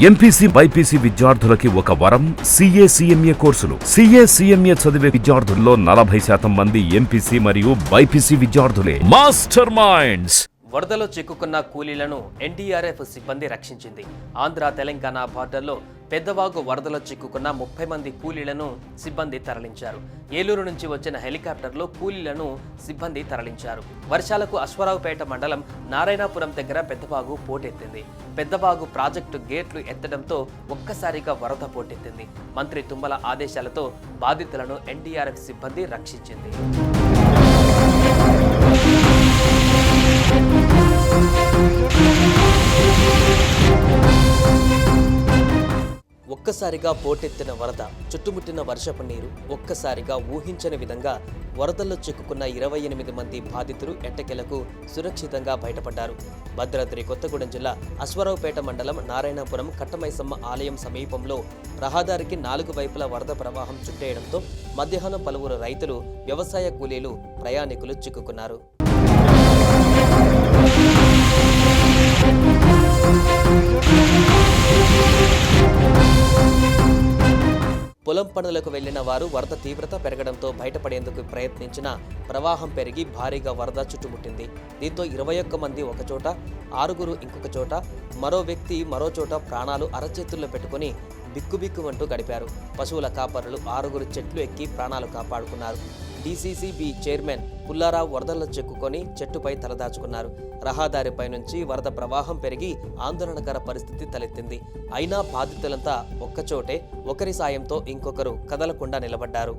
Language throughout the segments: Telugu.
ఎంపీసీ బైపీసీ విద్యార్థులకి ఒక వరం CA CMA కోర్సులు. CA CMA చదివే విద్యార్థుల్లో 40% మంది ఎంపీసీ మరియు బైపీసీ విద్యార్థులే. Master minds. వరదలో చిక్కుకున్న కూలీలను NDRF సిబ్బంది రక్షించింది. ఆంధ్ర తెలంగాణ బార్డర్లో పెద్దవాగు వరదలో చిక్కుకున్న 30 మంది కూలీలను సిబ్బంది తరలించారు. ఏలూరు నుంచి వచ్చిన హెలికాప్టర్లో కూలీలను సిబ్బంది తరలించారు. వర్షాలకు అశ్వరావుపేట మండలం నారాయణపురం దగ్గర పెద్దవాగు పోటెత్తింది. పెద్దవాగు ప్రాజెక్టు గేట్లు ఎత్తడంతో ఒక్కసారిగా వరద పోటెత్తింది. మంత్రి తుమ్మల ఆదేశాలతో బాధితులను NDRF సిబ్బంది రక్షించింది. ఒక్కసారిగా పోటెత్తిన వరద, చుట్టుముట్టిన వర్షపు నీరు, ఒక్కసారిగా ఊహించని విధంగా వరదల్లో చిక్కుకున్న 28 మంది బాధితులు ఎట్టకేలకు సురక్షితంగా బయటపడ్డారు. భద్రాద్రి కొత్తగూడెం జిల్లా అశ్వరావుపేట మండలం నారాయణపురం కట్టమైసమ్మ ఆలయం సమీపంలో రహదారికి 4 వైపుల వరద ప్రవాహం చుట్టేయడంతో మధ్యాహ్నం పలువురు రైతులు, వ్యవసాయ కూలీలు, ప్రయాణికులు చిక్కుకున్నారు. పొలం పనులకు వెళ్లిన వారు వరద తీవ్రత పెరగడంతో బయటపడేందుకు ప్రయత్నించిన ప్రవాహం పెరిగి భారీగా వరద చుట్టుముట్టింది. దీంతో 21 మంది ఒకచోట, 6 ఇంకొక చోట, మరో వ్యక్తి మరో చోట ప్రాణాలు అరచేతుల్లో పెట్టుకుని బిక్కుబిక్కుమంటూ గడిపారు. పశువుల కాపరులు 6 చెట్లు ఎక్కి ప్రాణాలు కాపాడుకున్నారు. DCCB చైర్మన్ పుల్లారావు వరదల్లో చిక్కుకొని చెట్టుపై తలదాచుకున్నారు. రహదారిపై నుంచి వరద ప్రవాహం పెరిగి ఆందోళనకర పరిస్థితి తలెత్తింది. అయినా బాధితులంతా ఒక్కచోటే ఒకరి సాయంతో ఇంకొకరు కదలకుండా నిలబడ్డారు.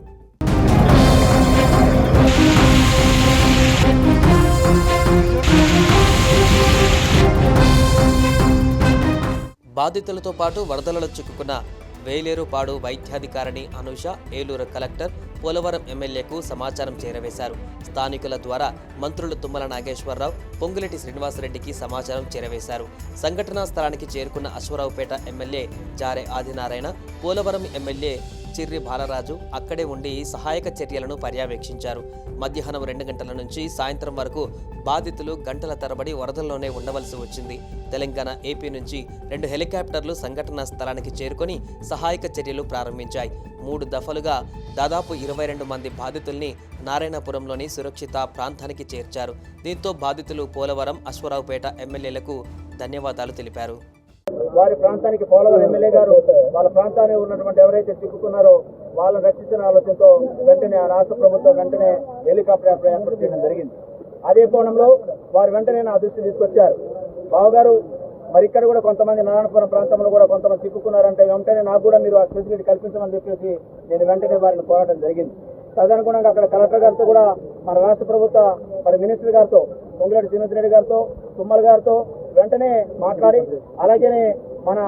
బాధితులతో పాటు వరదలలో చిక్కుకున్న వేలేరుపాడు వైద్యాధికారిణి అనూష, ఏలూరు కలెక్టర్, పోలవరం ఎమ్మెల్యేకు సమాచారం చేరవేశారు. స్థానికుల ద్వారా మంత్రులు తుమ్మల నాగేశ్వరరావు, పొంగులేటి శ్రీనివాసరెడ్డికి సమాచారం చేరవేశారు. సంఘటనా స్థలానికి చేరుకున్న అశ్వరావుపేట ఎమ్మెల్యే జారే ఆదినారాయణ, పోలవరం ఎమ్మెల్యే చిర్రి బాలరాజు అక్కడే ఉండి సహాయక చర్యలను పర్యవేక్షించారు. మధ్యాహ్నం 2 గంటల నుంచి సాయంత్రం వరకు బాధితులు గంటల తరబడి వరదల్లోనే ఉండవలసి వచ్చింది. తెలంగాణ, ఏపీ నుంచి 2 హెలికాప్టర్లు సంఘటనా స్థలానికి చేరుకొని సహాయక చర్యలు ప్రారంభించాయి. 3 దఫలుగా దాదాపు 22 మంది బాధితుల్ని నారాయణపురంలోని సురక్షిత ప్రాంతానికి చేర్చారు. దీంతో బాధితులు పోలవరం, అశ్వరావుపేట ఎమ్మెల్యేలకు ధన్యవాదాలు తెలిపారు. వారి ప్రాంతానికి పోలవరం ఎమ్మెల్యే గారు వాళ్ళ ప్రాంతానికి ఉన్నటువంటి ఎవరైతే చిక్కుకున్నారో వాళ్ళని రక్షించిన ఆలోచనతో వెంటనే ఆ రాష్ట్ర ప్రభుత్వం వెంటనే హెలికాప్టర్ ఏర్పాటు చేయడం జరిగింది. అదే కోణంలో వారు వెంటనే నా దృష్టి తీసుకొచ్చారు. బావగారు, మరి ఇక్కడ కూడా కొంతమంది నారాయణపురం ప్రాంతంలో కూడా కొంతమంది చిక్కుకున్నారంటే వెంటనే నాకు కూడా మీరు ఆ ఫెసిలిటీ కల్పించమని చెప్పేసి నేను వెంటనే వారిని కోరడం జరిగింది. తదనుగుణంగా అక్కడ కలెక్టర్ గారితో కూడా మన రాష్ట్ర ప్రభుత్వ మరి మినిస్టర్ గారితో, పొంగులేటి శ్రీనివాసరెడ్డి గారితో, తుమ్మల గారితో వెంటనే మాట్లాడి, అలాగే మన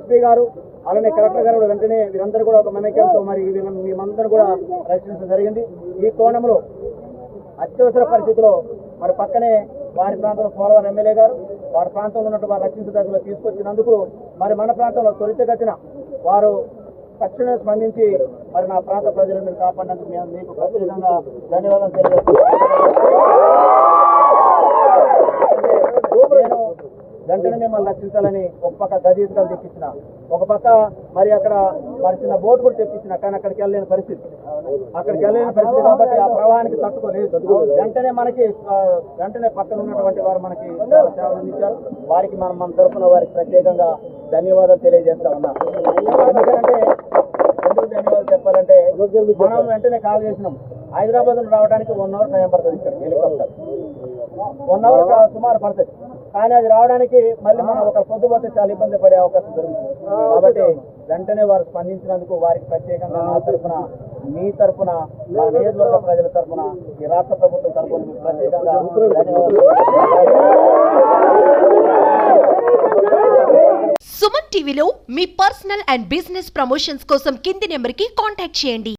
SP గారు, అలానే కలెక్టర్ గారు వెంటనే వీరందరూ కూడా ఒక మమేకంతో మరి మేమందరూ కూడా రక్షించడం జరిగింది. ఈ కోణంలో అత్యవసర పరిస్థితిలో మరి పక్కనే వారి ప్రాంతంలో పోలవరం ఎమ్మెల్యే గారు వారి ప్రాంతంలో ఉన్నట్టు వారు రక్షించదగ్గర తీసుకొచ్చినందుకు మరి మన ప్రాంతంలో త్వరితగతిన వారు తక్షణమే స్పందించి మరి నా ప్రాంత ప్రజలను మీరు కాపాడినందుకు మేము మీకు ప్రత్యేకంగా ధన్యవాదాలు తెలియజేస్తున్నాను. వెంటనే మిమ్మల్ని రక్షించాలని ఒక పక్క గజీతలు తెప్పించిన, ఒక పక్క మరి అక్కడ మరి చిన్న బోట్ కూడా తెప్పించిన, కానీ అక్కడికి వెళ్ళలేని పరిస్థితి కాబట్టి ఆ ప్రవాహానికి తట్టుకోలేదు. వెంటనే పక్కన ఉన్నటువంటి వారు మనకి సేవలు అందించారు. వారికి మన తరఫున వారికి ప్రత్యేకంగా ధన్యవాదాలు తెలియజేస్తా ఉన్నాం. ఎందుకంటే ఎందుకు ధన్యవాదాలు చెప్పాలంటే మనం వెంటనే కాల్ చేసినాం. హైదరాబాద్ రావడానికి 1 అవర్ టైం పడుతుంది. ఇక్కడ హెలికాప్టర్ 1 అవర్ సుమారు పడుతుంది. కానీ అది రావడానికి మళ్ళీ మనం ఒక పొద్దుపోతే చాలా ఇబ్బంది పడే అవకాశం జరుగుతుంది. కాబట్టి వెంటనే వారు స్పందించినందుకు వారికి ప్రత్యేకంగా నా తరఫున, మీ తరఫున, మా నియోజకవర్గ ప్రజల తరఫున, ఈ రాష్ట్ర ప్రభుత్వం తరఫున ప్రత్యేకంగా సుమన్ టీవీలో మీ పర్సనల్ అండ్ బిజినెస్ ప్రమోషన్స్ కోసం కింది నెంబర్కి కాంటాక్ట్ చేయండి.